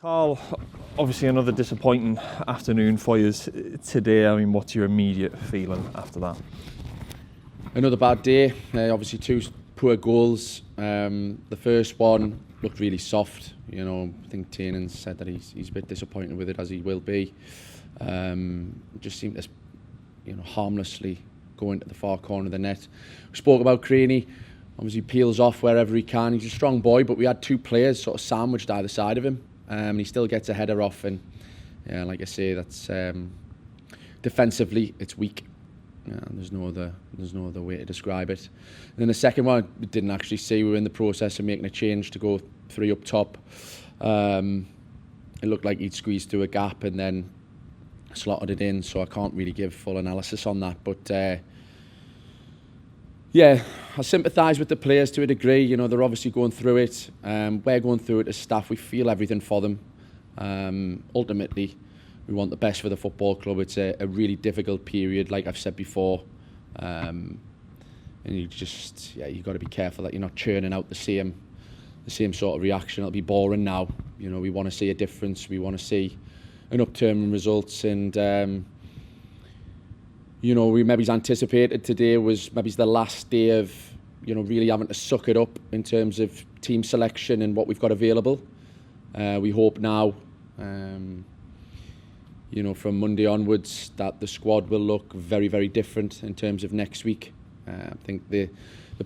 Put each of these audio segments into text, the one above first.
Carl, obviously another disappointing afternoon for you today. I mean, what's your immediate feeling after that? Another bad day. Obviously two poor goals. The first one looked really soft. I think Tiernan said that he's a bit disappointed with it, as he will be. Just seemed to, harmlessly go into the far corner of the net. We spoke about Craney. Obviously peels off wherever he can. He's a strong boy, but we had two players sort of sandwiched either side of him. And he still gets a header off, and like I say, that's defensively it's weak. There's no other way to describe it. And then the second one, we didn't actually see. We were in the process of making a change to go three up top. It looked like he'd squeezed through a gap and then slotted it in. So I can't really give full analysis on that, but I sympathise with the players to a degree. They're obviously going through it. We're going through it as staff. We feel everything for them. Ultimately, we want the best for the football club. It's a really difficult period, like I've said before. And you've got to be careful that you're not churning out the same sort of reaction. It'll be boring now. We want to see a difference. We want to see an upturn in results, and we maybe anticipated today was maybe the last day of, really having to suck it up in terms of team selection and what we've got available. We hope now, from Monday onwards, that the squad will look very, very different in terms of next week. I think the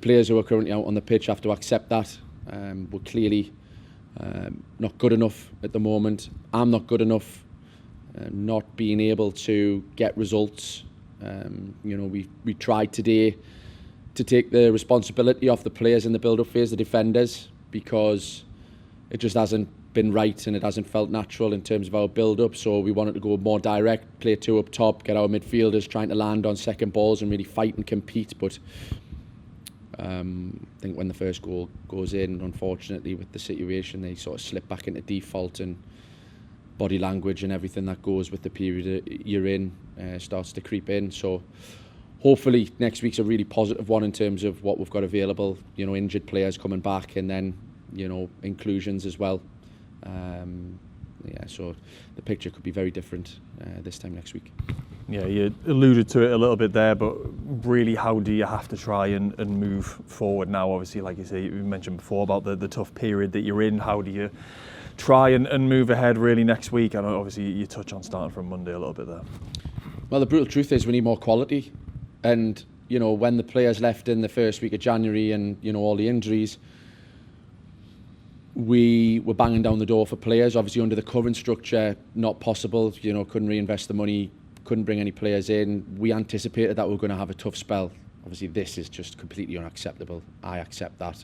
players who are currently out on the pitch have to accept that. We're clearly not good enough at the moment. I'm not good enough, not being able to get results. We tried today to take the responsibility off the players in the build-up phase, the defenders, because it just hasn't been right and it hasn't felt natural in terms of our build-up. So we wanted to go more direct, play two up top, get our midfielders trying to land on second balls and really fight and compete. But I think when the first goal goes in, unfortunately, with the situation, they sort of slip back into default, and body language and everything that goes with the period you're in starts to creep in. So hopefully next week's a really positive one in terms of what we've got available. Injured players coming back, and then inclusions as well. So the picture could be very different this time next week. Yeah, you alluded to it a little bit there, but really, how do you have to try and move forward now? Obviously, like you say, you mentioned before about the tough period that you're in. How do you try and move ahead really next week? And obviously you touch on starting from Monday a little bit there. Well, the brutal truth is we need more quality. And, when the players left in the first week of January and, all the injuries, we were banging down the door for players. Obviously under the current structure, not possible. Couldn't reinvest the money, couldn't bring any players in. We anticipated that we were going to have a tough spell. Obviously this is just completely unacceptable. I accept that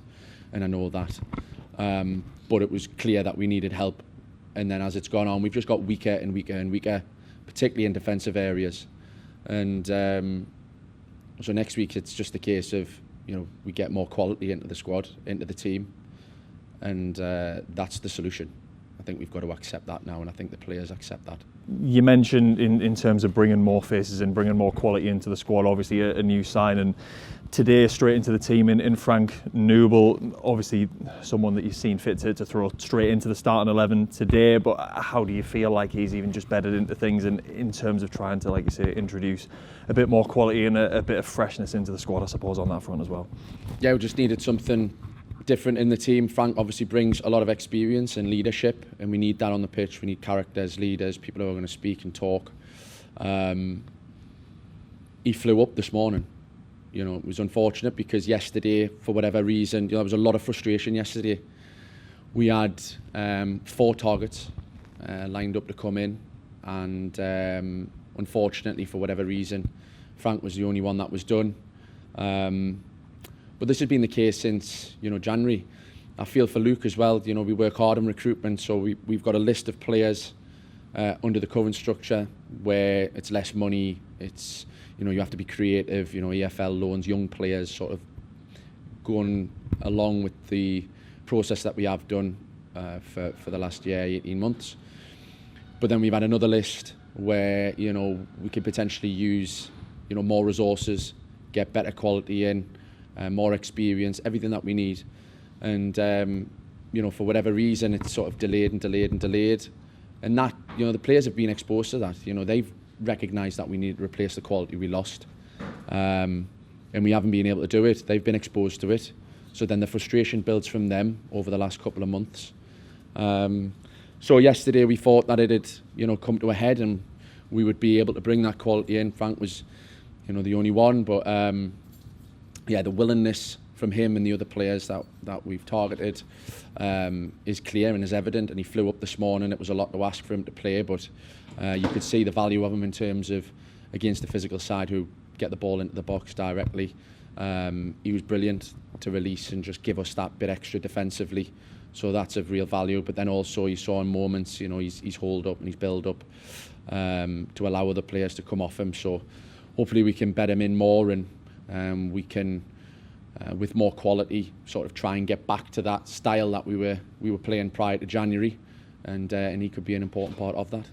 and I know that. But it was clear that we needed help. And then as it's gone on, we've just got weaker and weaker and weaker, particularly in defensive areas. And so next week it's just a case of, we get more quality into the squad, into the team. And that's the solution. I think we've got to accept that now, and I think the players accept that. You mentioned in terms of bringing more faces and bringing more quality into the squad, obviously a new signing today straight into the team in Frank Noble, obviously someone that you've seen fit to throw straight into the starting 11 today, but how do you feel like he's even just bedded into things in terms of trying to, like you say, introduce a bit more quality and a bit of freshness into the squad, I suppose, on that front as well? Yeah, we just needed something different in the team. Frank obviously brings a lot of experience and leadership, and we need that on the pitch. We need characters, leaders, people who are going to speak and talk. He flew up this morning. It was unfortunate because yesterday, for whatever reason, there was a lot of frustration yesterday. We had 4 targets lined up to come in, and unfortunately, for whatever reason, Frank was the only one that was done. But this has been the case since January. I feel for Luke as well. We work hard on recruitment, so we've got a list of players under the current structure where it's less money. It's you have to be creative. EFL loans, young players, sort of going along with the process that we have done for the last year, 18 months. But then we've had another list where we could potentially use more resources, get better quality in. More experience, everything that we need. And for whatever reason, it's sort of delayed and delayed and delayed. And that, the players have been exposed to that. They've recognised that we need to replace the quality we lost. And we haven't been able to do it. They've been exposed to it. So then the frustration builds from them over the last couple of months. So yesterday we thought that it had, come to a head and we would be able to bring that quality in. Frank was, the only one. But, the willingness from him and the other players that we've targeted is clear and is evident. And he flew up this morning. It was a lot to ask for him to play, but you could see the value of him in terms of against the physical side who get the ball into the box directly. He was brilliant to release and just give us that bit extra defensively. So that's of real value. But then also you saw in moments, he's hauled up and he's built up to allow other players to come off him. So hopefully we can bet him in more and we can, with more quality, sort of try and get back to that style that we were playing prior to January. And he could be an important part of that.